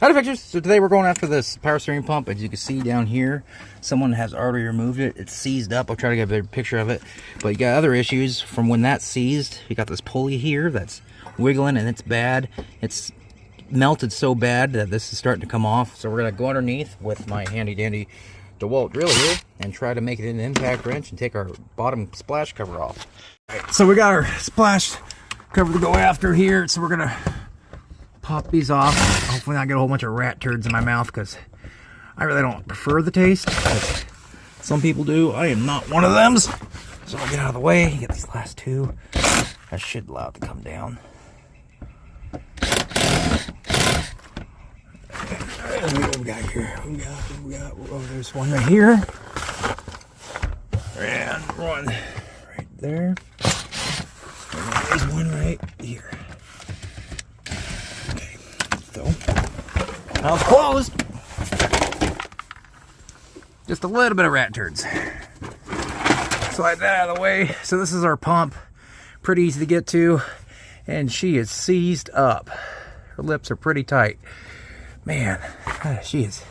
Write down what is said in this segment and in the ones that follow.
Howdy pictures. So today we're going after this power steering pump. As you can see down here, someone has already removed it. It's seized up. I'll try to get a better picture of it. But you got other issues from when that's seized. You got this pulley here that's wiggling and it's bad. It's melted so bad that this is starting to come off. So we're gonna go underneath with my handy dandy DeWalt drill here and try to make it an impact wrench and take our bottom splash cover off. All right, so we got our splash cover to go after here. So we're gonna pop these off. Hopefully not get a whole bunch of rat turds in my mouth, because I really don't prefer the taste, but some people do. I am not one of them. So I'll get out of the way, get these last two. I should allow it to come down. What we got here? We got, oh, there's one right here. And one right there. And there's one right here. Now it's closed. Just a little bit of rat turds. Slide that out of the way. So this is our pump. Pretty easy to get to. And she is seized up. Her lips are pretty tight. Man, she is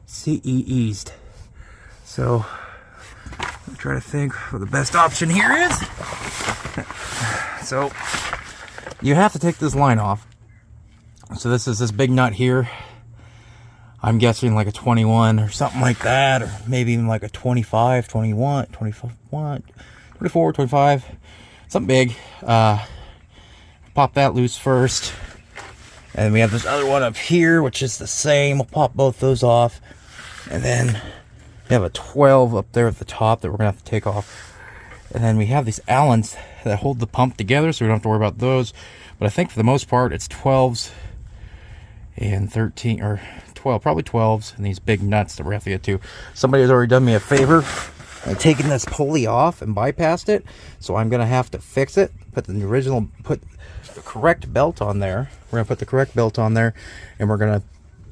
CEE'd. So I'm trying to think what the best option here is. So you have to take this line off. So this is this big nut here. I'm guessing like a 21 or something like that, or maybe even like a 25, 21, 25, 24, 25, something big. Pop that loose first. And then we have this other one up here, which is the same. We'll pop both those off. And then we have a 12 up there at the top that we're gonna have to take off. And then we have these Allens that hold the pump together, so we don't have to worry about those. But I think for the most part, it's 12s and 13, or 12, probably 12s, and these big nuts that we have to get to. Somebody has already done me a favor and taken this pulley off and bypassed it, so I'm gonna have to fix it, put the correct belt on there. We're gonna put the correct belt on there, and we're gonna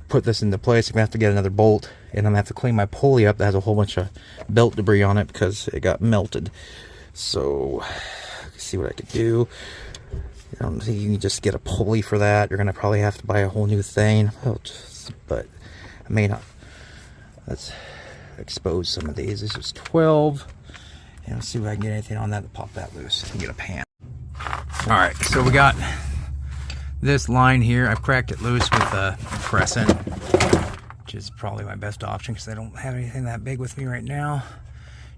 put this into place. I'm gonna have to get another bolt, and I'm gonna have to clean my pulley up that has a whole bunch of belt debris on it because it got melted. So let's see what I could do. I don't think you can just get a pulley for that. You're gonna probably have to buy a whole new thing. But I may not. Let's expose some of these. This is 12. And let's see if I can get anything on that to pop that loose and get a pan. Alright, so we got this line here. I've cracked it loose with a crescent, which is probably my best option because I don't have anything that big with me right now.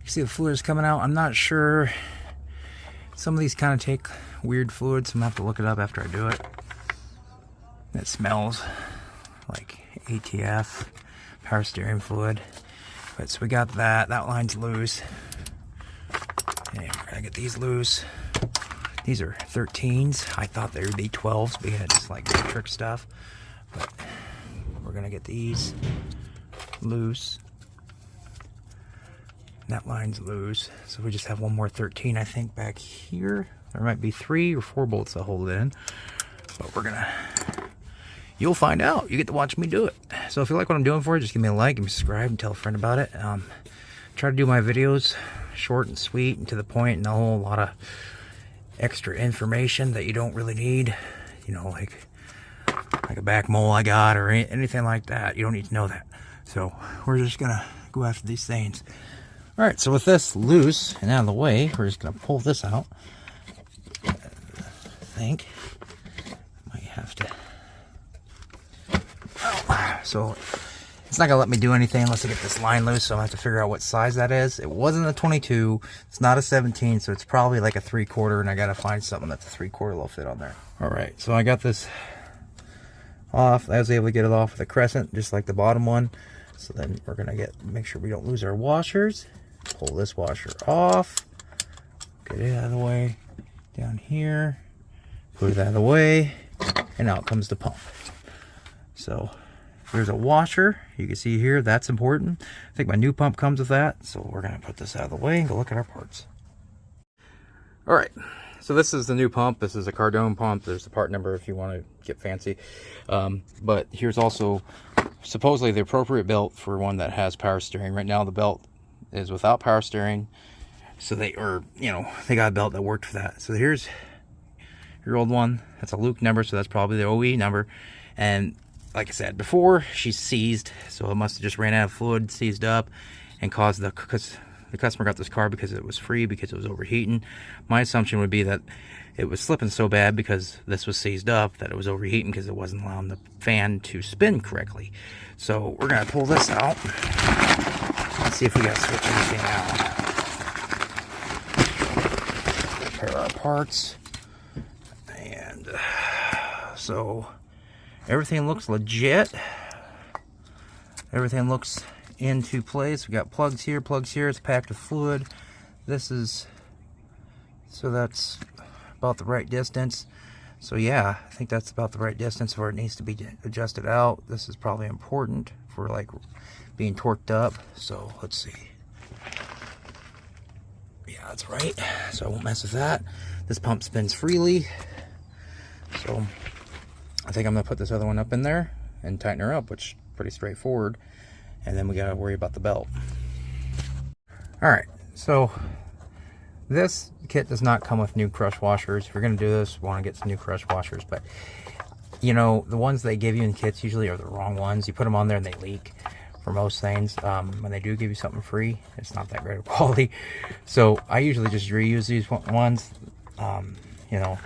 You see the fluid is coming out. I'm not sure. Some of these kind of take weird fluids, so I'm gonna have to look it up after I do it. It smells like ATF, power steering fluid. But so we got that. That line's loose. And we're gonna get these loose. These are 13s. I thought they would be 12s, being it's like trick stuff. But we're gonna get these loose. That line's loose. So we just have one more 13, I think, back here. There might be 3 or 4 bolts that hold it in. But we're gonna, you'll find out. You get to watch me do it. So if you like what I'm doing for you, just give me a like, give me a subscribe, and tell a friend about it. Try to do my videos short and sweet and to the point, and a whole lot of extra information that you don't really need. You know, like a back mole I got or anything like that. You don't need to know that. So we're just gonna go after these things. All right, so with this loose and out of the way, we're just gonna pull this out. I think might have to. Oh. So it's not gonna let me do anything unless I get this line loose. So I have to figure out what size that is. It wasn't a 22. It's not a 17, so it's probably like a 3/4. And I gotta find something that's a 3/4 will fit on there. All right, so I got this off. I was able to get it off with a crescent, just like the bottom one. So then we're gonna make sure we don't lose our washers. Pull this washer off. Get it out of the way. Down here. Put it out of the way. And out comes the pump. So there's a washer. You can see here, that's important. I think my new pump comes with that. So we're gonna put this out of the way and go look at our parts. All right. So this is the new pump. This is a Cardone pump. There's the part number if you want to get fancy. But here's also supposedly the appropriate belt for one that has power steering. Right now the belt is without power steering. So they got a belt that worked for that. So here's your old one. That's a Luke number, so that's probably the OE number. And like I said before, she's seized, so it must have just ran out of fluid, seized up, and caused the customer got this car because it was free, because it was overheating. My assumption would be that it was slipping so bad because this was seized up that it was overheating because it wasn't allowing the fan to spin correctly. So we're gonna pull this out. Let's see if we gotta switch anything out. Prepare our parts, and so everything looks legit. Everything looks into place. We got plugs here, it's packed with fluid. This is, so that's about the right distance. So yeah, I think that's about the right distance where it needs to be adjusted out. This is probably important for like being torqued up. So let's see. Yeah, that's right. So I won't mess with that. This pump spins freely. So I think I'm gonna put this other one up in there and tighten her up, which is pretty straightforward. And then we gotta worry about the belt. All right, so this kit does not come with new crush washers. If you're gonna do this, want to get some new crush washers, but you know, the ones they give you in kits usually are the wrong ones. You put them on there and they leak for most things. When they do give you something free, it's not that great of quality. So I usually just reuse these ones. You know,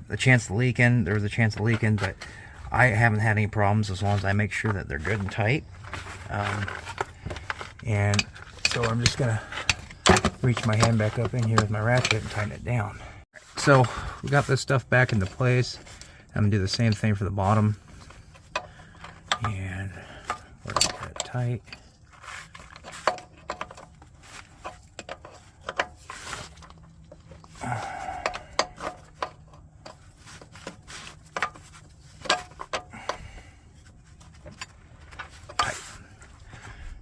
the chance of leaking, there's a chance of leaking, but I haven't had any problems as long as I make sure that they're good and tight. And so I'm just gonna reach my hand back up in here with my ratchet and tighten it down. So we got this stuff back into place. I'm gonna do the same thing for the bottom, and work that tight.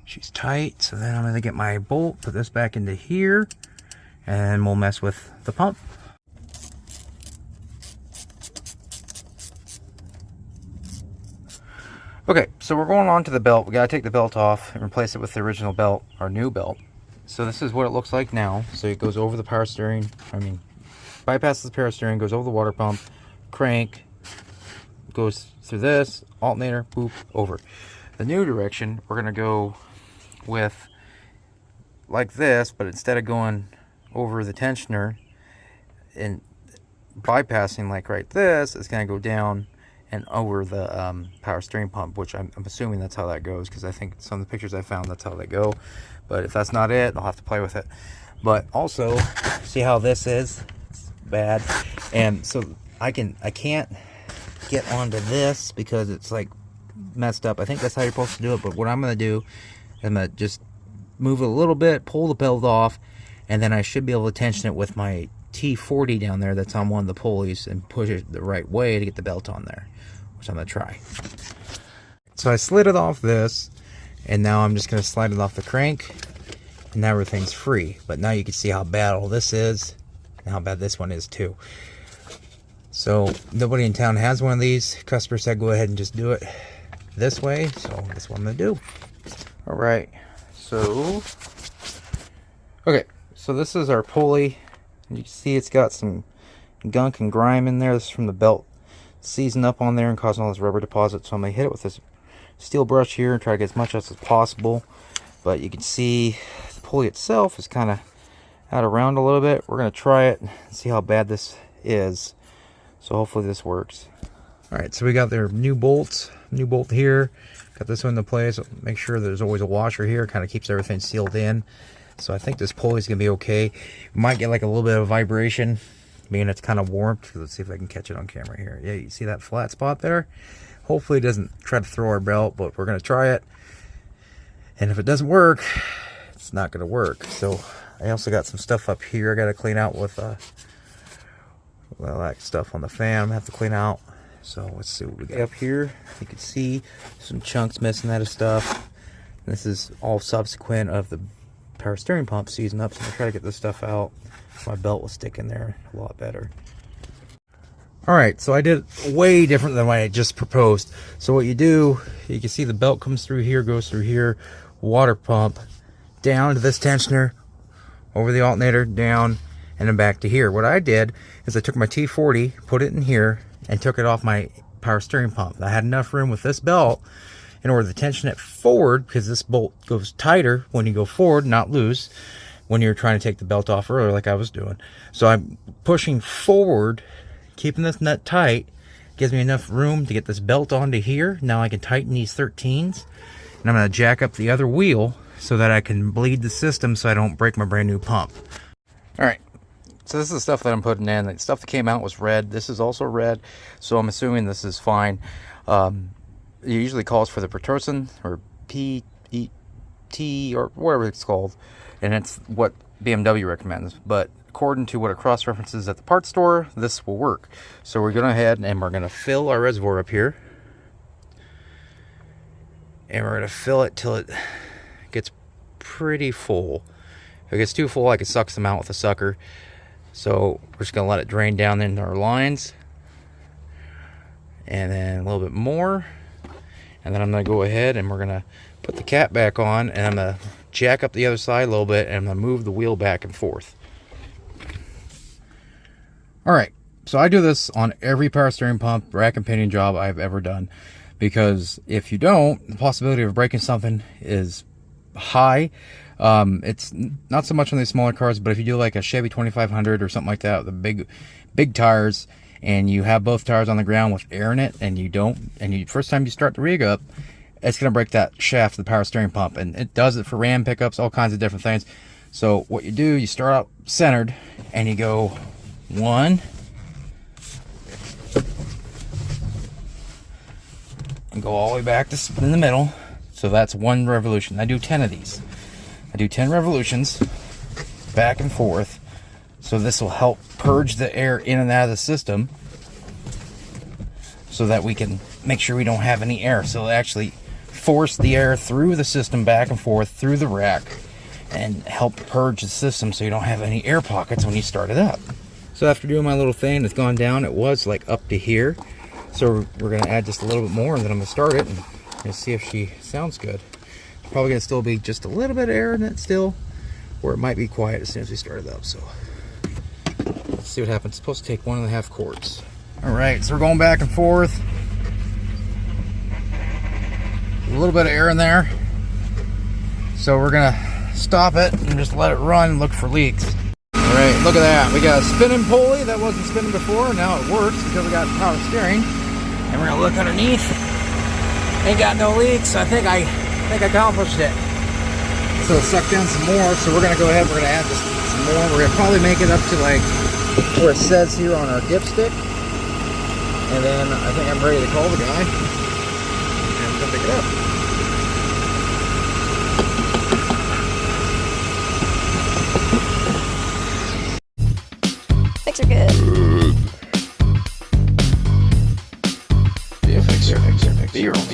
She's tight, so then I'm going to get my bolt, put this back into here, and we'll mess with the pump. Okay, so we're going on to the belt. We got to take the belt off and replace it with the original belt, our new belt. So this is what it looks like now. So it goes over the power steering, bypasses the power steering, goes over the water pump, crank, goes through this, alternator, boop, over. The new direction, we're going to go with like this, but instead of going over the tensioner and bypassing like right this, it's going to go down and over the power steering pump, which I'm assuming that's how that goes, because I think some of the pictures I found, that's how they go. But if that's not it, I'll have to play with it. But also, see how this is? It's bad. And so I can't get onto this because it's like messed up. I think that's how you're supposed to do it, but what I'm going to do, I'm going to just move it a little bit, pull the belt off, and then I should be able to tension it with my T40 down there that's on one of the pulleys and push it the right way to get the belt on there, which I'm going to try. So I slid it off this, and now I'm just going to slide it off the crank, and now everything's free. But now you can see how bad all this is and how bad this one is too. So nobody in town has one of these. Customer said go ahead and just do it this way, so that's what I'm going to do. All right, so this is our pulley. You can see it's got some gunk and grime in there. This is from the belt seizing up on there and causing all this rubber deposit. So I'm going to hit it with this steel brush here and try to get as much as possible. But you can see the pulley itself is kind of out around a little bit. We're going to try it and see how bad this is. So hopefully this works. All right, so we got their new bolts, new bolt here. Got this one into place. Make sure there's always a washer here. Kind of keeps everything sealed in. So I think this pulley's gonna be okay. We might get like a little bit of vibration, being it's kind of warped. Let's see if I can catch it on camera here. Yeah, you see that flat spot there? Hopefully it doesn't try to throw our belt, but we're gonna try it. And if it doesn't work, it's not gonna work. So I also got some stuff up here I gotta clean out with well, that stuff on the fan I'm gonna have to clean out. So let's see what we got up here. You can see some chunks missing out of stuff. This is all subsequent of the power steering pump seizing up, so I'm gonna try to get this stuff out. My belt will stick in there a lot better. Alright, so I did way different than what I just proposed. So what you do, you can see the belt comes through here, goes through here, water pump, down to this tensioner, over the alternator, down, and then back to here. What I did is I took my T40, put it in here, and took it off my power steering pump. I had enough room with this belt in order to tension it forward, because this bolt goes tighter when you go forward, not loose, when you're trying to take the belt off earlier like I was doing. So I'm pushing forward, keeping this nut tight, gives me enough room to get this belt onto here. Now I can tighten these 13s, and I'm going to jack up the other wheel so that I can bleed the system so I don't break my brand new pump. All right, so this is the stuff that I'm putting in. The stuff that came out was red. This is also red, so I'm assuming this is fine. It usually calls for the Peterson or PET or whatever it's called, and it's what BMW recommends. But according to what it cross-references at the parts store, this will work. So we're going ahead and we're going to fill our reservoir up here, and we're going to fill it till it gets pretty full. If it gets too full, I can suck some out with a sucker. So we're just going to let it drain down into our lines, and then a little bit more. And then I'm going to go ahead and we're going to put the cap back on, and I'm going to jack up the other side a little bit, and I'm going to move the wheel back and forth. Alright, so I do this on every power steering pump, rack and pinion job I've ever done. Because if you don't, the possibility of breaking something is high. It's not so much on these smaller cars, but if you do like a Chevy 2500 or something like that, the big tires, and you have both tires on the ground with air in it, and you don't, and you first time you start the rig up, it's going to break that shaft of the power steering pump. And it does it for Ram pickups, all kinds of different things. So what you do, you start out centered, and you go 1, and go all the way back to spin in the middle. So that's 1 revolution. I do 10 of these. I do 10 revolutions back and forth. So this will help purge the air in and out of the system, so that we can make sure we don't have any air. So it'll actually force the air through the system back and forth through the rack, and help purge the system so you don't have any air pockets when you start it up. So after doing my little thing, it's gone down. It was like up to here. So we're going to add just a little bit more, and then I'm going to start it and see if she sounds good. It's probably going to still be just a little bit of air in it still, or it might be quiet as soon as we start it up. So let's see what happens. It's supposed to take 1.5 quarts. All right, so we're going back and forth. A little bit of air in there. So we're going to stop it and just let it run and look for leaks. All right, look at that. We got a spinning pulley that wasn't spinning before. Now it works because we got power steering. And we're going to look underneath. Ain't got no leaks. I think I accomplished it. So suck down some more. So we're going to go ahead. We're going to add just some more. We're going to probably make it up to like where it says here on our dipstick. And then I think I'm ready to call the guy and come pick it up. Fixer good. Be a fixer. Be your own